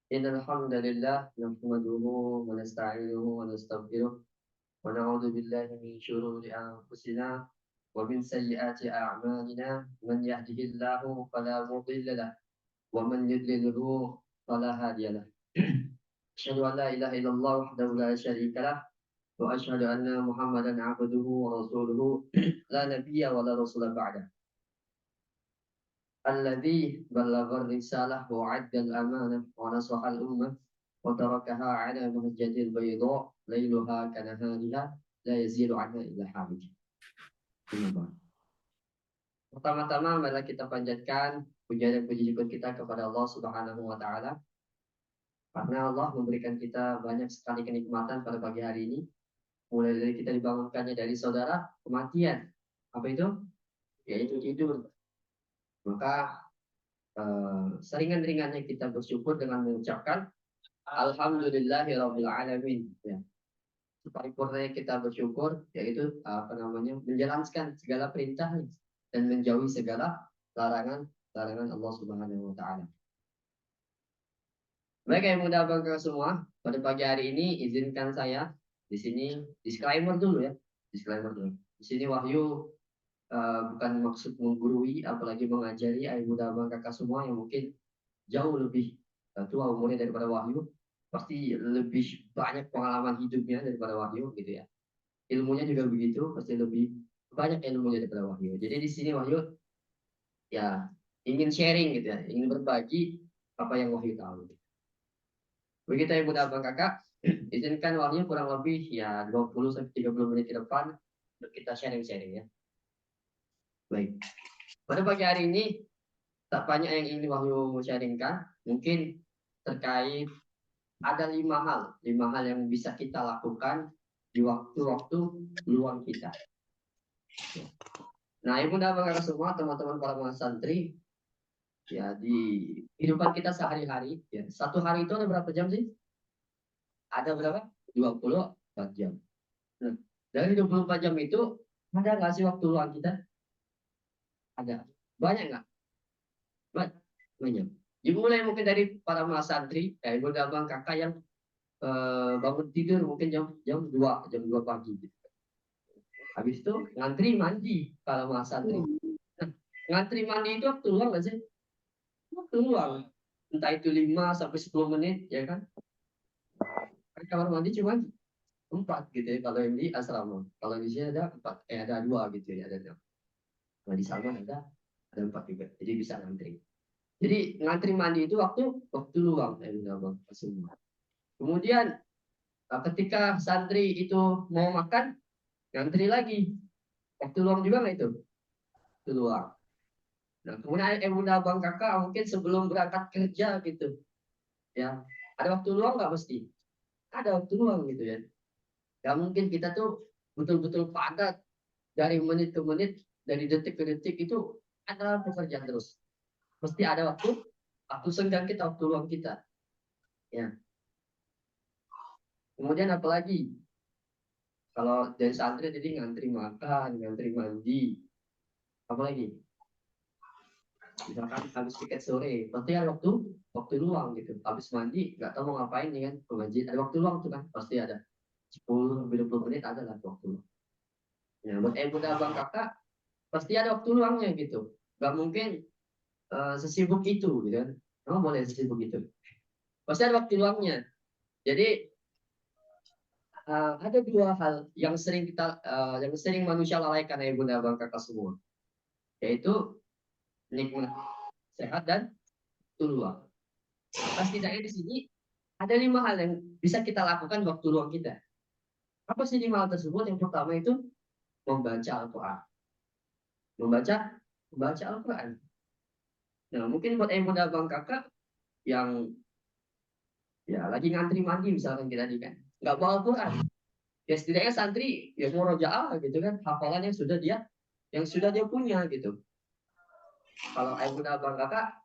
إن الحمد لله نحمده ونستعينه ونستغفره ونعوذ بالله من شرور أنفسنا ومن سيئات أعمالنا من يهده الله فلا مضل له ومن يضلله فلا هادي له أشهد أن لا إله إلا الله وحده لا شريك له وأشهد أن محمدا عبده ورسوله لا نبي ولا رسول بعده الذي بلغ الرسالة وعد الأمانة ونصح الأمة وتركها على مهجة البيضاء ليلها كنهارها لا يزيل عنها إلا حامد. Pertama-tama marilah kita panjatkan puja dan puji syukur kita kepada Allah Subhanahu wa taala karena Allah memberikan kita banyak sekali kenikmatan pada pagi hari ini. Mulai dari kita dibangunkannya dari saudara kematian. Apa itu? Yaitu tidur. Maka seringan-ringannya kita bersyukur dengan mengucapkan Alhamdulillahirabbil alamin. Ya. Separipurnanya kita bersyukur yaitu menjalankan segala perintah dan menjauhi segala larangan Allah Subhanahu wa taala. Baik yang mudah bangga semua, pada pagi hari ini izinkan saya di sini disclaimer dulu ya. Disclaimer dulu. Di sini Wahyu bukan maksud menggurui apalagi mengajari ayah muda abang kakak semua yang mungkin jauh lebih tua umurnya daripada Wahyu, pasti lebih banyak pengalaman hidupnya daripada Wahyu gitu ya. Ilmunya juga begitu, pasti lebih banyak ilmunya daripada Wahyu. Jadi di sini Wahyu ya ingin sharing gitu ya, ingin berbagi apa yang Wahyu tahu. Begitu ya mudah abang kakak, izinkan Wahyu kurang lebih ya 20 sampai 30 menit ke depan untuk kita sharing-sharing ya. Baik. Pada pagi hari ini tak banyak yang ingin Wahyu sharingkan, mungkin terkait ada 5 hal yang bisa kita lakukan di waktu-waktu luang kita. Nah, ibu dan bapak semua, teman-teman para santri, ya di kehidupan kita sehari-hari, ya satu hari itu ada berapa jam sih? Ada berapa? 24 jam. Nah, dari 24 jam itu ada nggak sih waktu luang kita? Ada. Banyak nggak? Banyak. Dimulai mungkin dari para santri, ya ibu dan bapak kakak yang bangun tidur mungkin jam 2 pagi gitu. Habis itu ngantri mandi kalau mas santri. Nah, ngantri mandi itu waktu luang nggak sih? Waktu luang. Entah itu 5 sampai 10 menit ya kan. Kan kamar mandi cuma 4 gitu ya kalau yang di asrama. Kalau di sini ada 4, ada 2 gitu ya ada. Nah, di Salman ada 4 juga. Jadi bisa ngantri. Jadi ngantri mandi itu waktu luang ya bang semua. Kemudian ketika santri itu mau makan ngantri lagi. Waktu luang juga nggak itu? Waktu luang. Nah, kemudian bunda abang kakak mungkin sebelum berangkat kerja gitu, ya ada waktu luang nggak mesti? Ada waktu luang gitu ya. Ya mungkin kita tuh betul-betul padat dari menit ke menit, dari detik ke detik itu ada pekerjaan terus. Mesti ada waktu senggang kita, waktu luang kita. Ya. Kemudian apalagi? Kalau dari santri jadi ngantri makan, ngantri mandi, apalagi? Misalkan habis piket sore pasti ada waktu luang gitu, habis mandi nggak tahu mau ngapain nih kan ke masjid, ada waktu luang tuh kan pasti ada 10 sampai 20 menit ada lah waktu luang. Ya buat buat abang kakak pasti ada waktu luangnya gitu, nggak mungkin sesibuk itu gitu kan. Boleh sesibuk itu, pasti ada waktu luangnya. Jadi ada 2 hal yang sering manusia lalaikan ya bunda abang kakak semua, yaitu nikmat sehat dan waktu luang. Pasti setidaknya di sini ada 5 hal yang bisa kita lakukan waktu luang kita. Apa sih 5 hal tersebut? Yang pertama itu membaca Al-Quran. Membaca Al-Quran. Nah, mungkin buat ibu dan abang kakak yang ya lagi ngantri mandi misalkan kita tadi kan, nggak bawa Al-Quran. Ya setidaknya santri ya murojaah gitu kan, hafalan yang sudah dia punya gitu. Kalau ibu dan abang kakak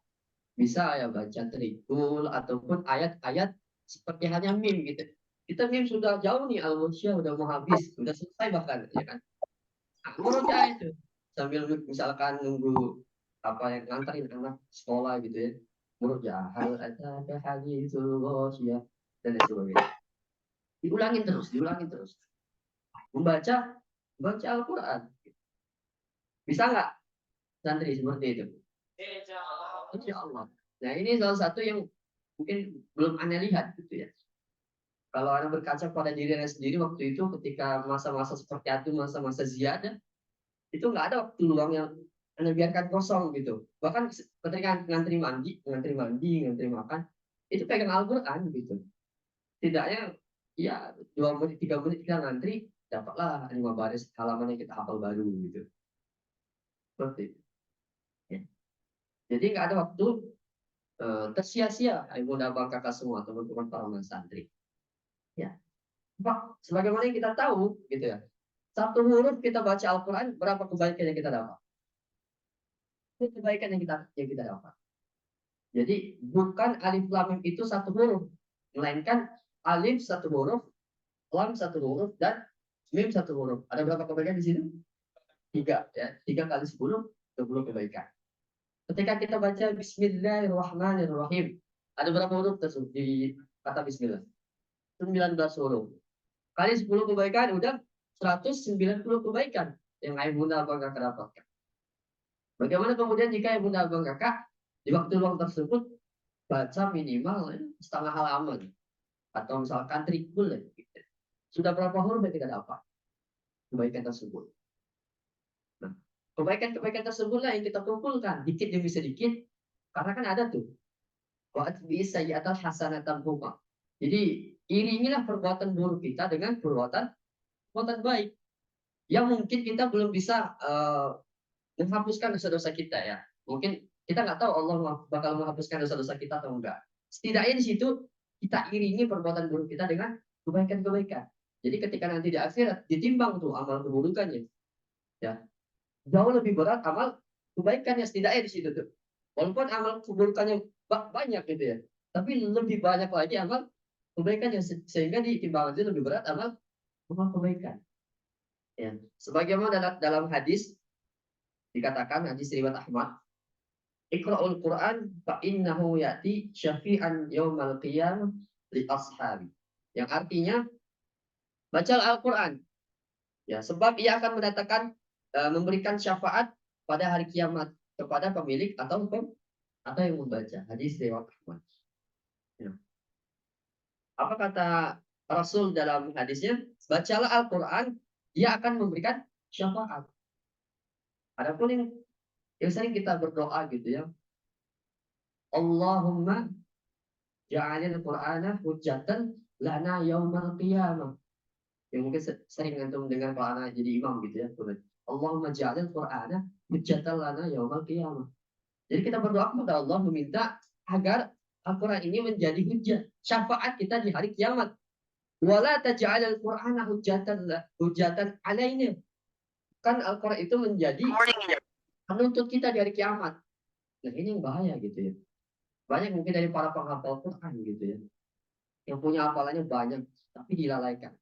bisa ya baca trikul ataupun ayat-ayat seperti halnya mim gitu. Kita mim sudah jauh nih, al-Musyah udah mau habis, udah selesai bahkan ya kan. Murojaah itu sambil misalkan nunggu apa yang nganterin anak sekolah gitu ya. murojaah, hal ataka haditsul ghasyiyah, dan lain sebagainya. Diulangin terus. Membaca Al-Quran. Bisa nggak santri seperti itu? Insya Allah. Nah, ini salah satu yang mungkin belum Anda lihat gitu ya. Kalau Anda berkaca pada diri Anda sendiri waktu itu ketika masa-masa seperti itu, masa-masa ziyadah, itu nggak ada waktu luang yang Anda biarkan kosong gitu. Bahkan ketika ngantri makan, itu pegang Al-Quran gitu. Tidaknya ya 2 menit, 3 menit kita ngantri, dapatlah 5 baris halaman yang kita hafal baru gitu. Seperti itu. Ya. Jadi nggak ada waktu tersia-sia, ibu dan bapak kakak semua, teman-teman para santri. Ya, Pak, sebagaimana yang kita tahu, gitu ya. Satu huruf kita baca Al-Quran, berapa kebaikan yang kita dapat? Itu kebaikan yang kita dapat. Jadi bukan alif lam mim itu satu huruf, melainkan alif satu huruf, lam satu huruf, dan mim satu huruf. Ada berapa kebaikan di sini? 3, ya. 3 kali 10, 20 kebaikan. Ketika kita baca Bismillahirrahmanirrahim, ada berapa huruf tersebut di kata Bismillah? 19 huruf. Kali 10 kebaikan, udah 190 kebaikan yang ayah bunda abang kakak dapatkan. Bagaimana kemudian jika ayah bunda abang kakak di waktu luang tersebut baca minimal setengah halaman atau misalkan trikul, gitu. Sudah berapa huruf yang kita dapat kebaikan tersebut? Nah, kebaikan-kebaikan tersebutlah yang kita kumpulkan dikit demi sedikit, karena kan ada tuh wa'at bisa di atas hasanatan huma. Jadi iringilah perbuatan buruk kita dengan perbuatan baik yang mungkin kita belum bisa menghapuskan dosa-dosa kita ya. Mungkin kita nggak tahu Allah bakal menghapuskan dosa-dosa kita atau enggak. Setidaknya di situ kita iringi perbuatan buruk kita dengan kebaikan-kebaikan. Jadi ketika nanti di akhirat ditimbang tuh amal keburukannya, ya jauh lebih berat amal kebaikannya setidaknya di situ tuh. Walaupun amal keburukannya banyak gitu ya, tapi lebih banyak lagi amal kebaikannya sehingga di timbangan itu lebih berat amal kebaikan. Ya. Sebagaimana dalam hadis dikatakan, hadis riwayat Ahmad, Iqra'ul Quran fa innahu ya'ti syafi'an yaumal qiyamah li ashabi. Yang artinya baca Al-Quran. Ya, sebab ia akan memberikan syafaat pada hari kiamat kepada pemilik atau yang membaca. Hadis riwayat Ahmad. Ya. Apa kata Rasul dalam hadisnya? Bacalah Al-Quran, dia akan memberikan syafaat. Adapun yang sering kita berdoa gitu ya, Allahumma ja'alil Qur'ana hujjatan lana yaumal qiyamah. Yang mungkin sering antum dengar kalau anak jadi imam gitu ya. Allahumma ja'alil Qur'ana hujjatan lana yaumal qiyamah. Jadi kita berdoa kepada Allah meminta agar Al-Quran ini menjadi hujjah, syafaat kita di hari kiamat. Wala taj'alil Qur'ana hujjatan alaina. Kan Al-Quran itu menjadi penuntut kita di hari kiamat. Nah, ini yang bahaya gitu ya. Banyak mungkin dari para penghafal Quran gitu ya, yang punya hafalannya banyak tapi dilalaikan.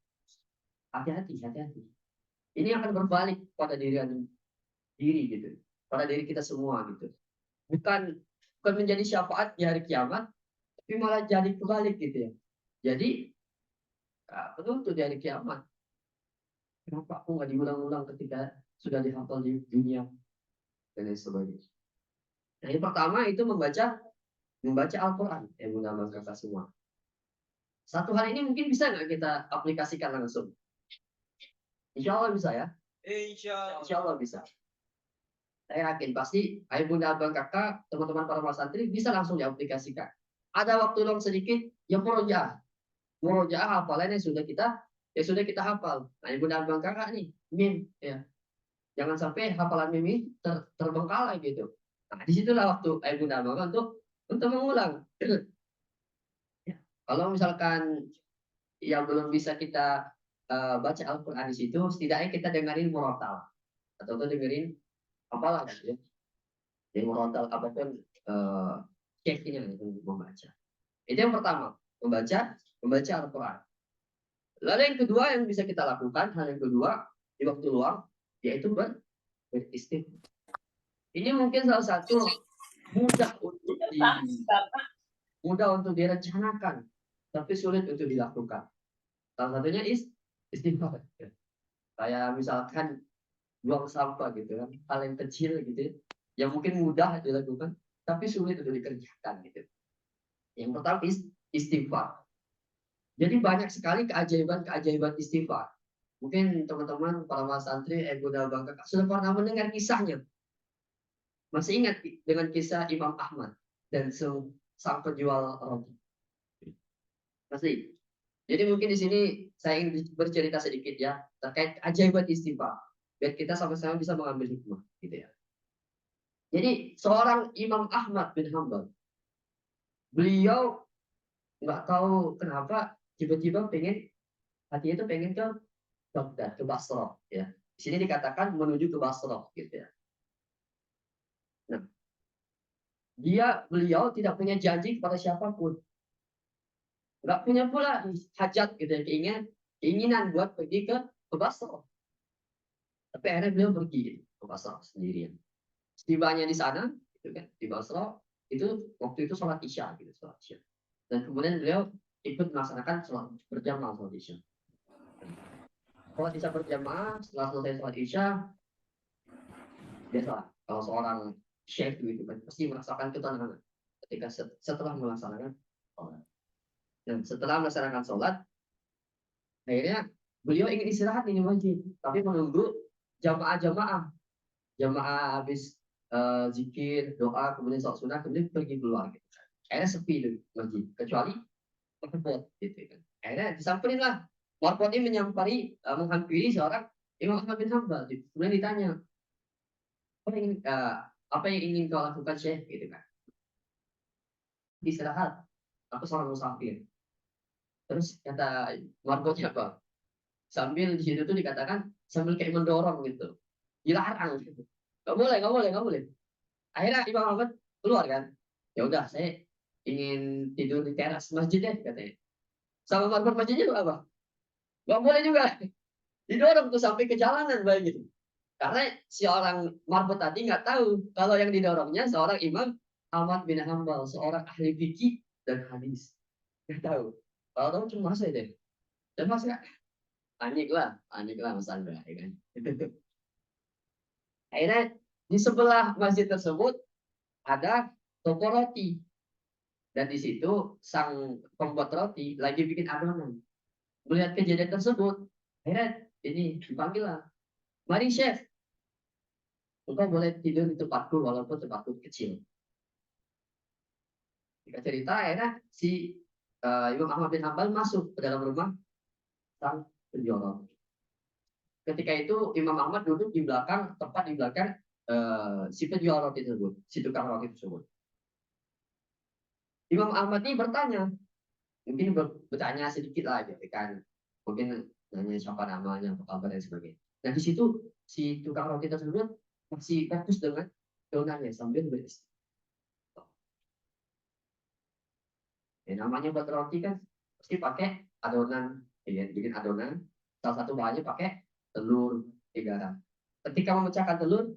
Hati-hati. Ini akan berbalik pada diri gitu, pada diri kita semua gitu. Bukan menjadi syafaat di hari kiamat, tapi malah jadi kebalik gitu ya. Jadi penuntut di hari kiamat. Kenapa aku nggak diulang-ulang ketika sudah dihafal di dunia dan lain sebagainya. Nah, yang pertama itu membaca Al-Quran yang menggunakan kata semua. Satu hal ini mungkin bisa nggak kita aplikasikan langsung? Insya Allah bisa ya. Insya Allah bisa. Saya yakin pasti ayah bunda abang kakak, teman-teman para santri bisa langsung diaplikasikan. Ada waktu luang sedikit, ya murojaah hafalan yang sudah kita hafal. Nah, ayah bunda abang kakak nih, mim ya. Jangan sampai hafalan mim ini terbengkalai gitu. Nah, disitulah waktu ayah bunda abang untuk mengulang. Ya. Kalau misalkan yang belum bisa kita baca Al-Quran di situ, setidaknya kita dengerin murotal atau dengerin apalah gitu ya. Yang murotal apapun ceknya untuk membaca. Itu yang pertama, membaca Al-Quran. Lalu yang kedua yang bisa kita lakukan, hal yang kedua di waktu luang, yaitu beristighfar. Ini mungkin salah satu mudah untuk mudah untuk direncanakan, tapi sulit untuk dilakukan. Salah satunya istighfar. Kayak misalkan buang sampah gitu kan, hal yang kecil gitu, yang mungkin mudah dilakukan, tapi sulit untuk dikerjakan gitu. Yang pertama istighfar. Jadi banyak sekali keajaiban-keajaiban istighfar. Mungkin teman-teman para santri Bunda Bangka sudah pernah mendengar kisahnya. Masih ingat dengan kisah Imam Ahmad dan sang penjual roti? Masih. Jadi mungkin di sini saya ingin bercerita sedikit ya terkait keajaiban istighfar biar kita sama-sama bisa mengambil hikmah gitu ya. Jadi seorang Imam Ahmad bin Hambal, beliau nggak tahu kenapa tiba-tiba hatinya itu pengen ke Baghdad, ke Basra ya. Di sini dikatakan menuju ke Basra gitu ya. Nah, beliau tidak punya janji kepada siapapun. Nggak punya pula hajat gitu ya, keinginan buat pergi ke Basra. Tapi akhirnya beliau pergi ke Basra sendirian. Setibanya di sana, gitu kan, di Basra, itu waktu itu sholat isya gitu, sholat isya. Dan kemudian beliau ikut melaksanakan sholat berjamaah sholat isya. Sholat isya berjamaah, setelah selesai sholat isya, biasa kalau seorang syekh gitu kan pasti merasakan ketenangan ketika setelah melaksanakan sholat. Dan setelah melaksanakan sholat, akhirnya beliau ingin istirahat di masjid, tapi menunggu jamaah habis zikir, doa, kemudian sholat sunnah, kemudian pergi keluar. Gitu. Akhirnya sepi di masjid, kecuali warpot gitu kan. Akhirnya disamperin lah. Warpot ini menghampiri seorang Imam Ahmad bin Hambal. Kemudian ditanya, apa yang ingin kau lakukan Syekh? Gitu kan. Istirahat. Aku seorang musafir. Terus kata warpotnya apa? Sambil di situ tuh dikatakan sambil kayak mendorong gitu. Dilarang gitu. Gak boleh, gak boleh, gak boleh. Akhirnya Imam Ahmad keluar kan. Ya udah, saya ingin tidur di teras masjid ya katanya. Sama warpot masjidnya tuh apa? Gak boleh juga. Didorong tuh sampai ke jalanan baik gitu. Karena si orang marbot tadi nggak tahu kalau yang didorongnya seorang Imam Ahmad bin Hambal, seorang ahli fikih dan hadis. Nggak tahu. Kalau tahu cuma saya deh. Dan masa panik lah Mas Andra, ya kan. Akhirnya di sebelah masjid tersebut ada toko roti. Dan di situ sang pembuat roti lagi bikin adonan. Melihat kejadian tersebut, akhirnya ini dipanggil lah. Mari chef, engkau boleh tidur di tempatku walaupun tempatku kecil. Jika cerita akhirnya si Imam Ahmad bin Hambal masuk ke dalam rumah sang penjual roti. Ketika itu Imam Ahmad duduk di belakang, tepat di belakang si penjual roti tersebut, si tukang roti tersebut. Imam Ahmad ini bertanya, mungkin bertanya sedikit lah gitu kan, mungkin nanya siapa namanya, apa kabar dan sebagainya. Nah di situ si tukang roti tersebut masih fokus dengan donannya sambil beristirahat. Ya, namanya buat roti kan pasti pakai adonan, ya, bikin adonan. Salah satu bahannya pakai telur, garam. Ketika memecahkan telur,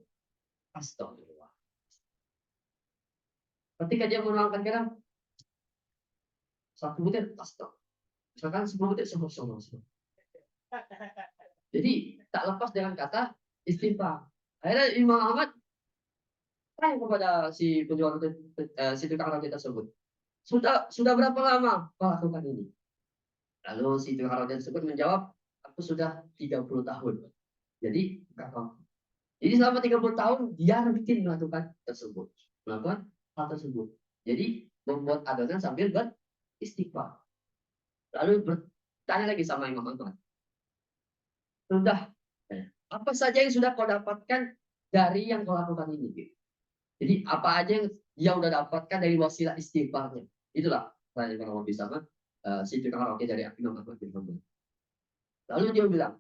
astagfirullah. Ketika dia menuangkan garam, satu butir, astagfirullah. Misalkan 10 butir, semua. Jadi tak lepas dengan kata istighfar. Akhirnya Imam Ahmad tanya kepada si penjual si tukang roti tersebut, sudah berapa lama kau lakukan ini? Lalu si tukang roti tersebut menjawab, aku sudah 30 tahun. Jadi selama 30 tahun dia rutin melakukan hal tersebut. Jadi membuat adonan sambil beristighfar. Lalu bertanya lagi sama Imam Ahmad, sudah apa saja yang sudah kau dapatkan dari yang kau lakukan ini? Jadi apa aja yang dia udah dapatkan dari wasilah istighfarnya? Itulah saya kalau bisa si tukang roti dari Imam Ahmad bin Hanbal. Lalu dia bilang,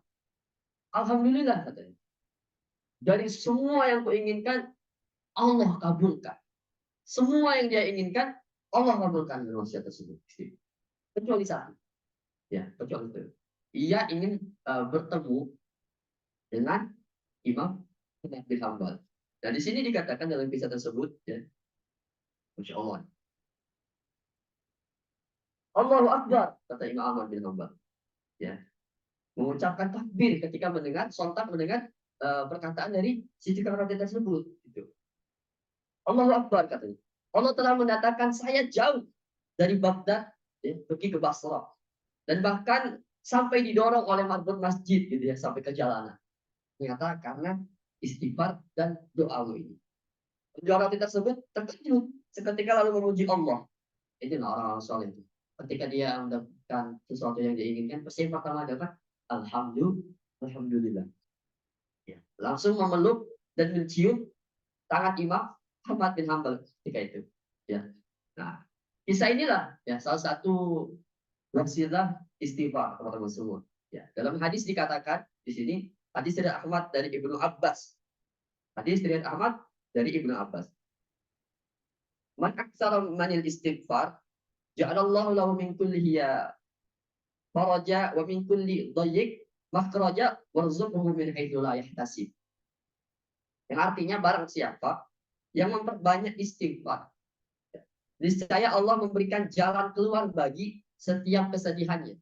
alhamdulillah katanya. Dari semua yang kuinginkan Allah kabulkan. Semua yang dia inginkan Allah kabulkan dengan wasiat tersebut. Kecuali satu. Ya, kecuali itu. Ia ingin bertemu dengan Imam bin Hambal. Dan di sini dikatakan dalam kisah tersebut, ya, Masya Allah. Allahu Akbar, kata Imam Ahmad bin Hanbal. Ya, mengucapkan takbir ketika mendengar, sontak mendengar perkataan dari si tukang roti tersebut. Gitu. Allahu Akbar katanya. Allah telah mendatangkan saya jauh dari Baghdad ya, pergi ke Basrah dan bahkan sampai didorong oleh marbot masjid gitu ya sampai ke jalanan. Ternyata karena istighfar dan doa ini. Penjual roti tersebut terkejut seketika lalu memuji Allah. Itu orang-orang soleh itu. Ketika dia mendapatkan sesuatu yang dia inginkan, pasti yang pertama adalah Alhamdulillah. Ya. Langsung memeluk dan mencium tangan Imam Ahmad bin Hanbal ketika itu. Ya. Nah, kisah inilah ya salah satu wasilah istighfar teman-teman semua. Ya, dalam hadis dikatakan di sini hadis dari Ahmad dari Ibnu Abbas. Hadis dari Ahmad dari Ibnu Abbas. Man aktsara manil istighfar ja'alallahu lahu min kulli hiya faraja wa min kulli dhayyiq makhraja warzuqhu min haitsu la yahtasib. Yang artinya barang siapa yang memperbanyak istighfar, niscaya Allah memberikan jalan keluar bagi setiap kesedihannya,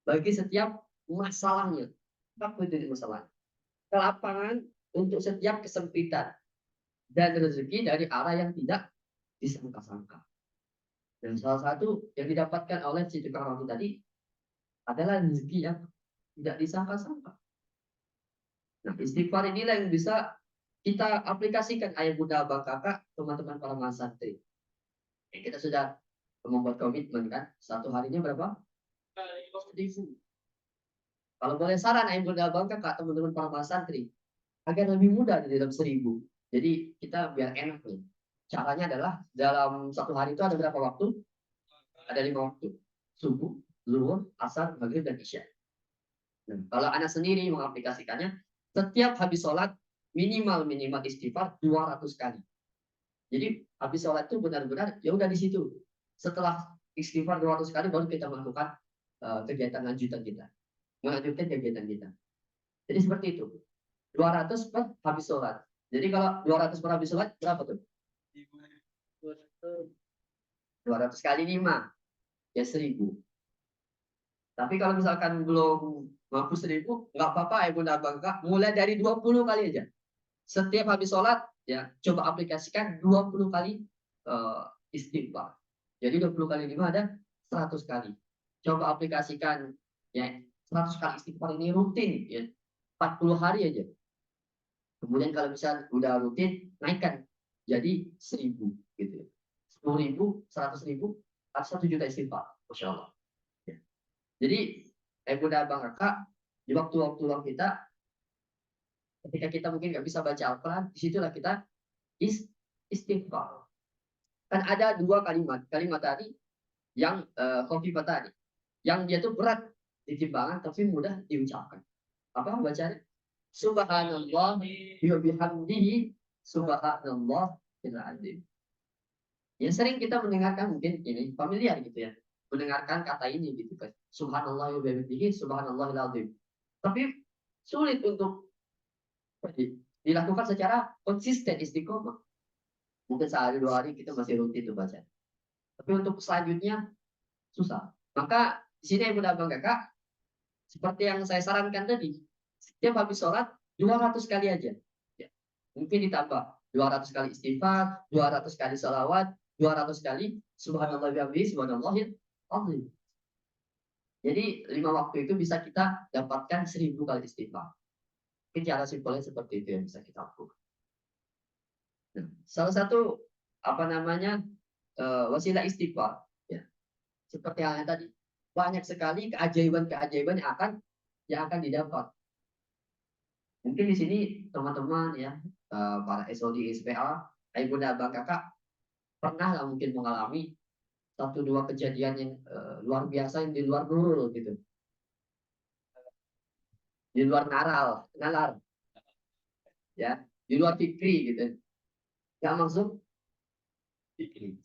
bagi setiap masalahnya. Apa itu masalah? Kelapangan untuk setiap kesempitan dan rezeki dari arah yang tidak disangka-sangka. Dan salah satu yang didapatkan oleh si tukang roti tadi adalah rezeki yang tidak disangka-sangka. Nah, istighfar inilah yang bisa kita aplikasikan ayah bunda abang kakak teman-teman para mahasantri. Kita sudah membuat komitmen kan, satu harinya berapa? 1.000. Kalau boleh saran ayah bunda abang kakak teman-teman para mahasantri agar lebih mudah di dalam 1.000. Jadi kita biar enak nih. Caranya adalah dalam satu hari itu ada berapa waktu? Ada 5 waktu. Subuh, zuhur, asar, maghrib, dan isya. Nah, kalau anak sendiri mengaplikasikannya, setiap habis sholat minimal istighfar 200 kali. Jadi habis sholat itu benar-benar ya udah di situ. Setelah istighfar 200 kali baru kita melakukan kegiatan lanjutan kita. Melanjutkan kegiatan kita. Jadi seperti itu. 200 per habis sholat. Jadi kalau 200 per habis sholat berapa tuh? 200 kali 5 ya 1.000. Tapi kalau misalkan belum mampu 1.000, nggak apa-apa ya bunda bangka. Mulai dari 20 kali aja. Setiap habis sholat, ya coba aplikasikan 20 kali istighfar. Jadi 20 kali 5 ada 100 kali. Coba aplikasikan ya 100 kali istighfar ini rutin ya. 40 hari aja. Kemudian kalau misalnya udah rutin, naikkan jadi 1.000 gitu. 10.000, 100.000, atau 1 juta istighfar. Masya Allah. Ya. Jadi, bunda abang kakak, di waktu-waktu luang kita, ketika kita mungkin nggak bisa baca Al-Quran, disitulah kita istighfar. Kan ada 2 kalimat. Kalimat tadi yang khafifah tadi. Yang dia tuh berat di timbangan, tapi mudah diucapkan. Apa bacanya? Subhanallah wa bihamdihi subhanallah azim. Yang sering kita mendengarkan mungkin ini familiar gitu ya. Mendengarkan kata ini gitu kan. Subhanallah wa bihamdihi subhanallahil azim. Tapi sulit untuk dilakukan secara konsisten istiqomah. Mungkin sehari 2 hari kita masih rutin itu baca. Tapi untuk selanjutnya susah. Maka di sini Ibu Abang Kakak seperti yang saya sarankan tadi, setiap habis sholat 200 kali aja. Ya. Mungkin ditambah 200 kali istighfar, 200 kali salawat, 200 kali subhanallah bihamdihi subhanallahil azim. Jadi 5 waktu itu bisa kita dapatkan 1.000 kali istighfar. Mungkin cara simpelnya seperti itu yang bisa kita lakukan. Nah, salah satu apa namanya wasilah istighfar ya. Seperti yang tadi banyak sekali keajaiban-keajaiban yang akan didapat. Mungkin di sini teman-teman ya para SOD SPA, ibu dan abang kakak pernah lah mungkin mengalami 1-2 kejadian yang luar biasa yang di luar nurul gitu, di luar nalar ya, di luar fikri gitu, nggak masuk fikri.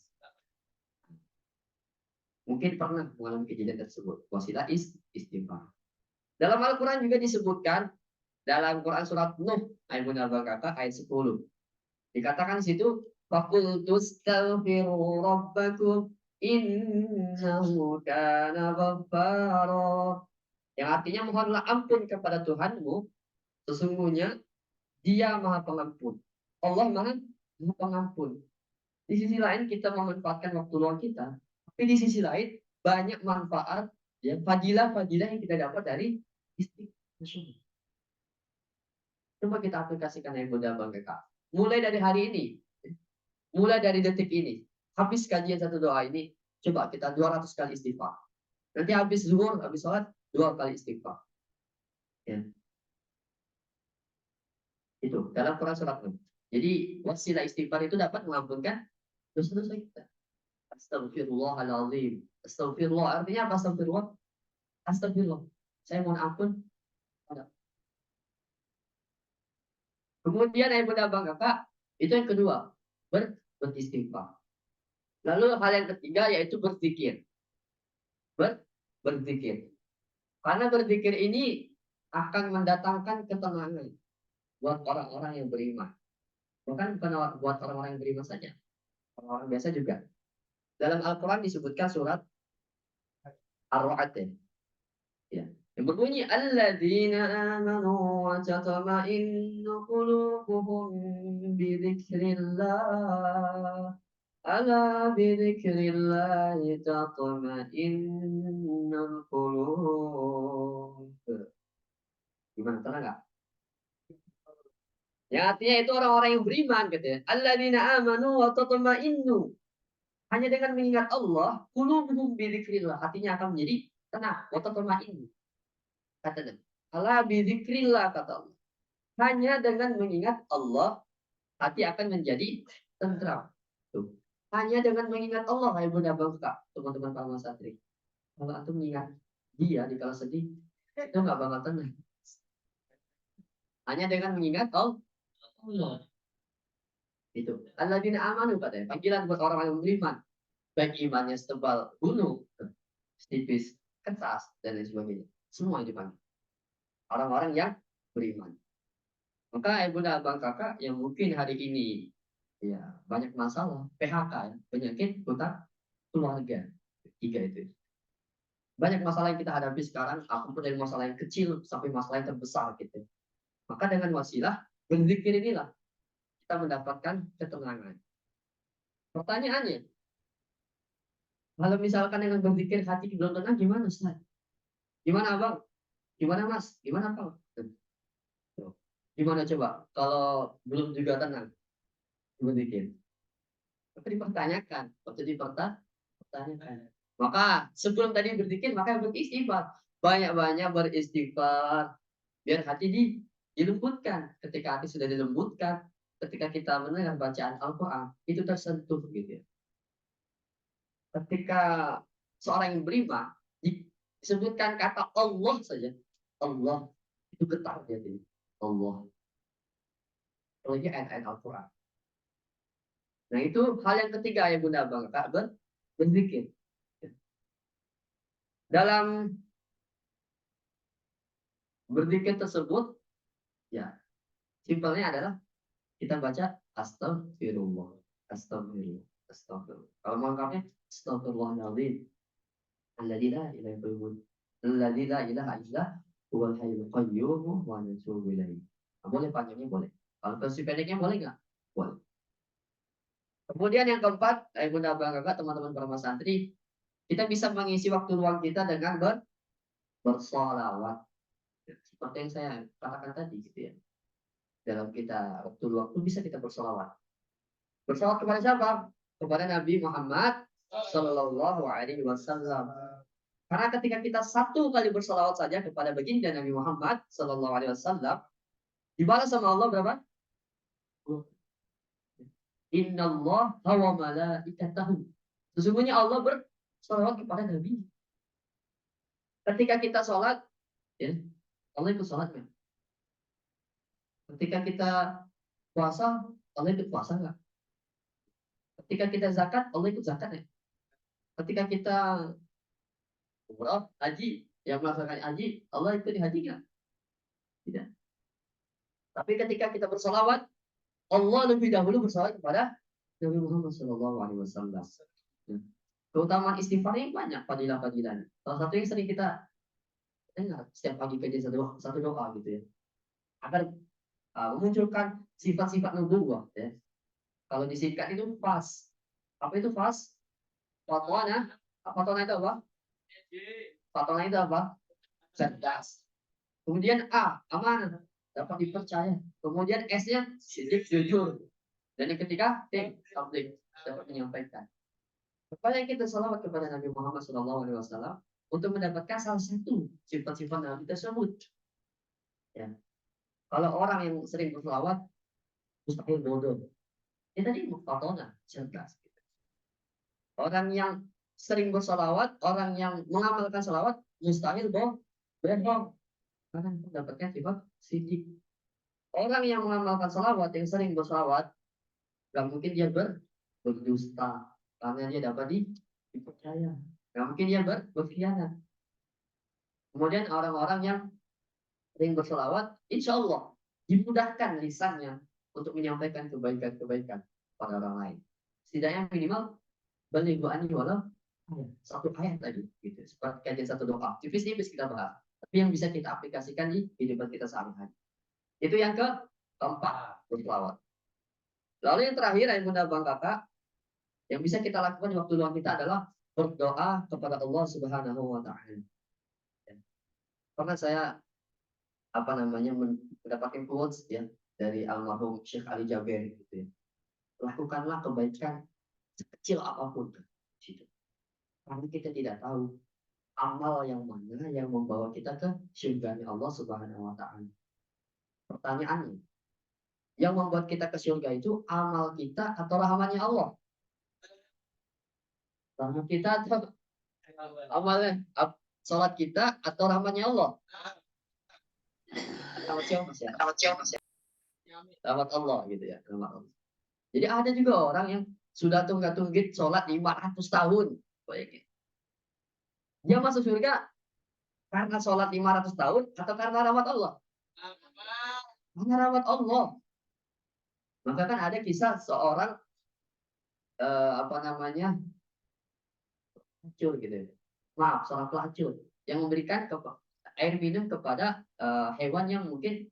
Mungkin pernah mengalami kejadian tersebut. Wasilah istighfar. Dalam Al-Quran juga disebutkan dalam Quran surat Nuh ayat 10 dikatakan di situ Faqultu astaghfiru rabbakum innahu kana ghaffara. Yang artinya mohonlah ampun kepada Tuhanmu, sesungguhnya Dia Maha Pengampun. Allah Maha Pengampun. Di sisi lain kita memanfaatkan waktu luang kita, tapi di sisi lain banyak manfaat, ya, fadilah-fadilah yang kita dapat dari istighfar. Coba kita aplikasikan yang mudah Bang Kakak. Mulai dari hari ini, mulai dari detik ini, habis kajian satu doa ini, coba kita 200 kali istighfar. Nanti habis zuhur, habis sholat, 2 kali istighfar. Ya, itu dalam Quran surat 6. Jadi wasilah istighfar itu dapat mengampunkan dosa-dosa kita. Astagfirullahaladzim. Astagfirullah artinya apa? Astagfirullah. Astagfirullah. Saya mohon ampun. Kemudian yang mudah Bang Kakak, itu yang kedua, beristighfar. Lalu hal yang ketiga yaitu berzikir. Berzikir. Karena berzikir ini akan mendatangkan ketenangan buat orang-orang yang beriman. Bukan buat orang-orang yang beriman saja. Orang-orang biasa juga. Dalam Al-Quran disebutkan surat Ar-Ra'd. Ya. Yang berbunyi alladzina amanu wa tatma'innu qulubuhum bi dzikrillah. Ala bi dzikrillah tatma'innul qulub. Gimana, tenang nggak? Ya artinya itu orang-orang yang beriman gitu ya. Alladzina amanu wa tatma'innu. Hanya dengan mengingat Allah, qulubuhum bi dzikrillah, hatinya akan menjadi tenang, wa tatma'innu. Kata Nabi. Ala bidzikrillah kata Allah. Hanya dengan mengingat Allah, hati akan menjadi tentram. Tuh. Hanya dengan mengingat Allah, hai bunda bangsa, teman-teman para santri. Kalau antum mengingat Dia di kala sedih, itu nggak bakal tenang. Hanya dengan mengingat Allah. Itu. Alladzina amanu katanya. Panggilan buat orang yang beriman. Baik imannya setebal gunung, setipis kertas, dan lain sebagainya. Semua yang dipanggil. Orang-orang yang beriman. Maka ibunda abang kakak yang mungkin hari ini ya banyak masalah, PHK, ya, penyakit hutang keluarga, tiga itu. Banyak masalah yang kita hadapi sekarang, apapun dari masalah yang kecil sampai masalah yang terbesar gitu. Maka dengan wasilah berzikir inilah kita mendapatkan ketenangan. Pertanyaannya, kalau misalkan dengan berzikir hati belum tenang, gimana Ustaz? Gimana Abang? Gimana Mas? Gimana Bang? Gimana coba kalau belum juga tenang berzikir? Maka dipertanyakan, waktu dipertanyakan. Maka sebelum tadi berzikir, maka beristighfar. Banyak-banyak beristighfar. Biar hati dilembutkan. Ketika hati sudah dilembutkan, ketika kita mendengar bacaan Al-Quran, itu tersentuh gitu ya. Ketika seorang yang beriman, disebutkan kata Allah saja. Allah, itu getar dia. Allah. Apalagi ayat-ayat Al-Quran. Nah itu hal yang ketiga yang Bunda Abang Kak berzikir. Dalam berzikir tersebut, ya simpelnya adalah kita baca astagfirullah, astagfirullah, astagfirullah. Kalau lengkapnya astagfirullahaladzim, alladzi la ilaha illallah, alladzi la ilaha illa huwal hayyul qayyum wa natubu ilaihi. Boleh panjangnya boleh. Kalau versi pendeknya boleh nggak? Boleh. Kemudian yang keempat, Bunda Abang Kakak, teman-teman para santri, kita bisa mengisi waktu luang kita dengan bersolawat. Seperti yang saya katakan tadi gitu ya. Dalam kita waktu luang itu bisa kita bersolawat. Bersolawat kepada siapa? Kepada Nabi Muhammad Sallallahu Alaihi Wasallam. Karena ketika kita satu kali bersolawat saja kepada baginda Nabi Muhammad Sallallahu Alaihi Wasallam, dibalas sama Allah berapa? Inna Allah wa malaikatahu. Sesungguhnya Allah bersolawat kepada Nabi. Ketika kita sholat, ya, Allah ikut sholat kan? Ketika kita puasa, Allah ikut puasa nggak? Ketika kita zakat, Allah ikut zakat ya? Ketika kita umrah, haji, yang melaksanakan haji, Allah ikut di haji nggak? Tidak. Tapi ketika kita bersolawat, Allah lebih dahulu bersolawat kepada Nabi Muhammad SAW. Ya. Keutamaan istighfar yang banyak fadilah-fadilah. Salah satu yang sering kita dengar setiap pagi kerja satu doa gitu ya. Agar memunculkan sifat-sifat nubuwah ya. Kalau disingkat itu fas. Apa itu fas? Fatwana. Fatwana itu apa? Fatwana itu apa? Cerdas. Kemudian A, amanah, dapat dipercaya. Kemudian S-nya sidik, jujur. Dan yang ketiga, T, tabligh, dapat menyampaikan. Supaya kita salawat kepada Nabi Muhammad SAW untuk mendapatkan salah satu sifat-sifat Nabi tersebut. Ya. Kalau orang yang sering berselawat, mustahil bodoh. Ya tadi fatona, cerdas. Orang yang sering bersalawat, orang yang mengamalkan salawat, mustahil bohong. Karena mendapatkan sifat sidik. Orang yang mengamalkan salawat, yang sering bersalawat, gak mungkin dia berdusta. Karena dia dapat dipercaya. Gak mungkin dia berkhianat. Kemudian orang-orang yang sering bersalawat, insya Allah dimudahkan lisannya untuk menyampaikan kebaikan-kebaikan pada orang lain. Setidaknya minimal balik ani walau satu ayat tadi, gitu. Seperti kajian satu doa, tipis-tipis kita bahas. Tapi yang bisa kita aplikasikan di kehidupan kita sehari-hari. Itu yang keempat, berselawat. Lalu yang terakhir, yang bunda bang kakak, yang bisa kita lakukan di waktu luang kita adalah berdoa kepada Allah Subhanahu wa Ta'ala. Karena saya mendapatkan quotes ya dari almarhum Syekh Ali Jaber gitu ya. Lakukanlah kebaikan sekecil apapun gitu. Karena kita tidak tahu amal yang mana yang membawa kita ke surga Allah Subhanahu wa Ta'ala. Pertanyaannya, yang membuat kita ke surga itu amal kita atau rahmatnya Allah? Rahmat kita atau amalnya? Salat kita atau rahmatnya Allah? Rahmat Allah gitu ya. Rahmat Allah. Jadi ada juga orang yang sudah tunggak-tunggit sholat 500 tahun. Dia masuk surga karena sholat 500 tahun atau karena rahmat Allah? Karena rahmat Allah. Maka kan ada kisah seorang pelacur gitu. Maaf, seorang pelacur yang memberikan air minum kepada hewan yang mungkin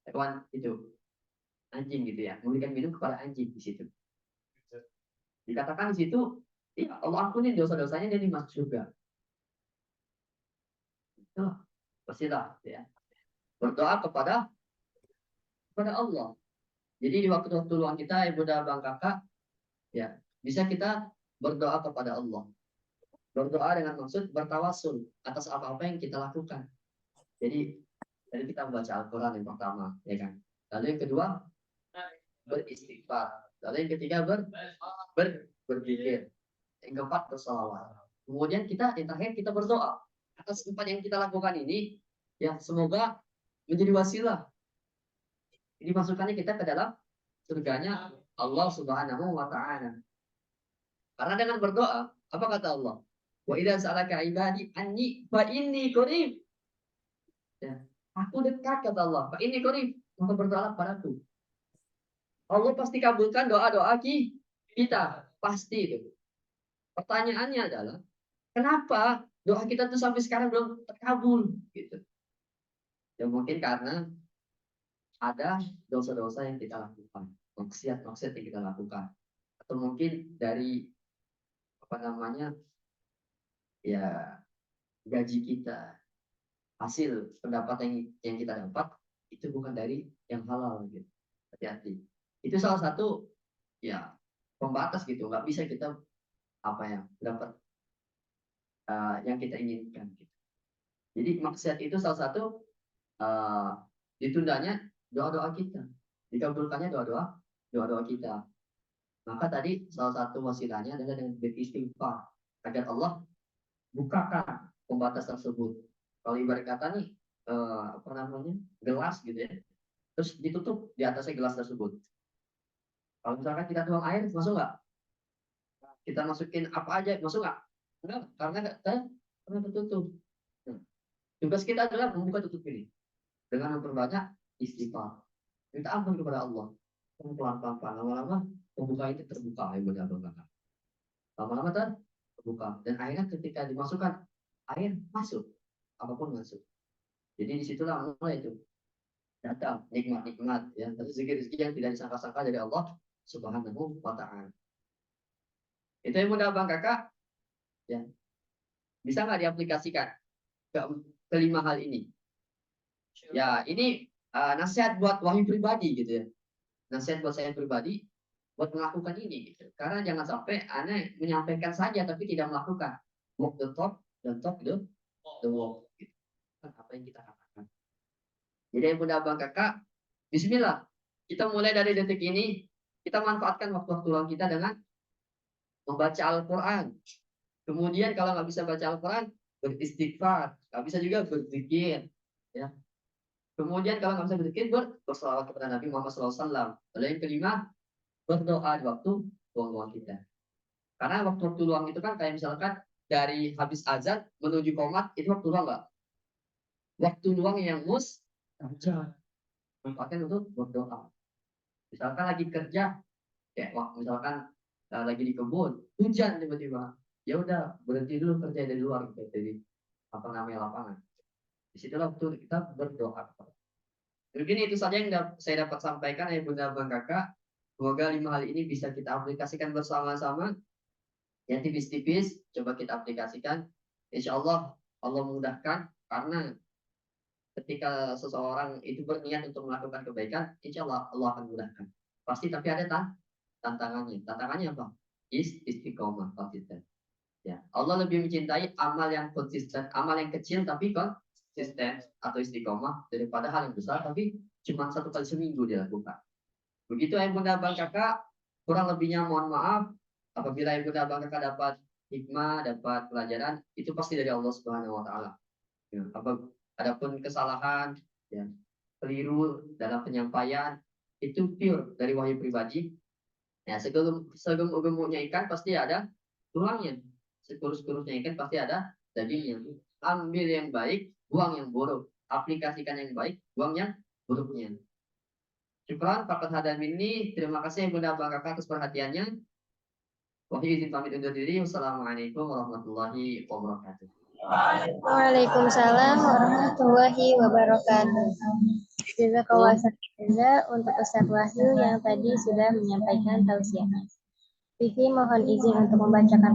hewan itu anjing gitu ya, memberikan minum kepada anjing di situ. Dikatakan di situ, iya Allah ampuni dosa-dosanya dia masuk surga. Itu pastilah ya. Berdoa kepada Allah. Jadi di waktu-waktu luang kita, ibu dan bang kakak, ya bisa kita berdoa kepada Allah. Berdoa dengan maksud bertawasul atas apa-apa yang kita lakukan. Jadi kita membaca Al-Quran yang pertama, ya kan. Lalu yang kedua beristighfar. Lalu yang ketiga berzikir. Yang keempat bersalawat. Kemudian yang terakhir kita berdoa atas empat yang kita lakukan ini, ya semoga menjadi wasilah. Jadi masukannya kita ke dalam surganya Allah Subhanahu wa Ta'ala. Karena dengan berdoa, apa kata Allah? Wa idza sa'alaka ibadi anni fa inni qarib. Ya, aku dekat kata Allah. Fa inni qarib. Maka berdoa padaku. Allah pasti kabulkan doa-doa kita. Pasti itu. Pertanyaannya adalah, kenapa doa kita tuh sampai sekarang belum terkabul? Gitu. Ya mungkin karena ada dosa-dosa yang kita lakukan. Maksiat-maksiat yang kita lakukan. Atau mungkin dari ya gaji kita, hasil pendapatan yang kita dapat itu bukan dari yang halal gitu. Hati-hati. Itu salah satu ya pembatas gitu. Nggak bisa kita dapat yang kita inginkan. Gitu. Jadi maksiat itu salah satu ditundanya doa-doa kita, dikabulkannya doa-doa kita. Maka tadi salah satu wasilahnya adalah dengan beristighfar agar Allah bukakan pembatas tersebut. Kalau ibarat kata nih gelas gitu ya, terus ditutup di atasnya gelas tersebut. Kalau misalkan kita tuang air, masuk nggak? Kita masukin apa aja, masuk nggak? Enggak, karena tertutup. Tugas kita adalah membuka tutup ini dengan memperbanyak istighfar, minta ampun kepada Allah. Pelan-pelan, lama-lama Pembuka itu terbuka Ibunda Abang Kakak. Lama-lama terbuka dan akhirnya ketika dimasukkan air masuk, apapun masuk. Jadi disitulah mulai itu datang nikmat-nikmat ya, rezeki-rezeki yang tidak disangka-sangka dari Allah Subhanahu wa Ta'ala. Itu yang mudah Bang Kakak ya. Bisa nggak diaplikasikan ke kelima hal ini? Ya, ini nasihat buat Wahyu pribadi gitu ya. Nasihat buat saya pribadi buat melakukan ini gitu. Karena jangan sampai aneh menyampaikan saja tapi tidak melakukan. Walk the talk dan talk the walk gitu. Apa yang kita katakan. Jadi yang mudah Bang Kakak, bismillah. Kita mulai dari detik ini, kita manfaatkan waktu-waktu luang kita dengan membaca Al-Quran. Kemudian kalau nggak bisa baca Al-Quran, beristighfar. Nggak bisa juga berzikir. Ya. Kemudian kalau nggak bisa berzikir, berselawat kepada Nabi Muhammad SAW. Lalu yang kelima, berdoa di waktu luang-luang kita. Karena waktu-waktu luang itu kan kayak misalkan dari habis azan menuju qomat, itu waktu luang nggak? Waktu luang yang mustajab. Manfaatkan untuk berdoa. Misalkan lagi kerja, kayak misalkan lagi di kebun, hujan tiba-tiba, ya udah berhenti dulu kerja dari luar gitu, jadi apa namanya lapangan. Disitulah waktu kita berdoa. Mungkin itu saja yang saya dapat sampaikan ya Bunda Bang Kakak. Semoga 5 hal ini bisa kita aplikasikan bersama-sama. Yang tipis-tipis coba kita aplikasikan. Insya Allah Allah mudahkan karena ketika seseorang itu berniat untuk melakukan kebaikan, insya Allah Allah akan mudahkan. Pasti tapi ada tantangannya. Tantangannya apa? Istiqomah konsisten. Ya, Allah lebih mencintai amal yang konsisten, amal yang kecil tapi konsisten atau istiqomah daripada hal yang besar tapi cuma 1 kali seminggu dilakukan. Begitu ya Bunda Bang Kakak, kurang lebihnya mohon maaf. Apabila Ibu dan Bang Kakak dapat hikmah, dapat pelajaran, itu pasti dari Allah Subhanahu wa Ta'ala. Ya, adapun kesalahan, ya, keliru dalam penyampaian, itu pure dari wahyu pribadi. Ya, segemuk-gemuknya ikan pasti ada tulangnya. Sekurus-kurusnya ikan pasti ada dagingnya. Ambil yang baik, buang yang buruk. Aplikasikan yang baik, buang yang buruknya. Syukran, Pak Hadam ini. Terima kasih Bunda Bang Kakak atas perhatiannya. Wahyu izin pamit undur diri. Wassalamualaikum warahmatullahi wabarakatuh. Waalaikumsalam warahmatullahi wabarakatuh. Jazakallah khairan untuk Ustadz Wahyu yang tadi sudah menyampaikan tausiah. Vivi mohon izin untuk membacakan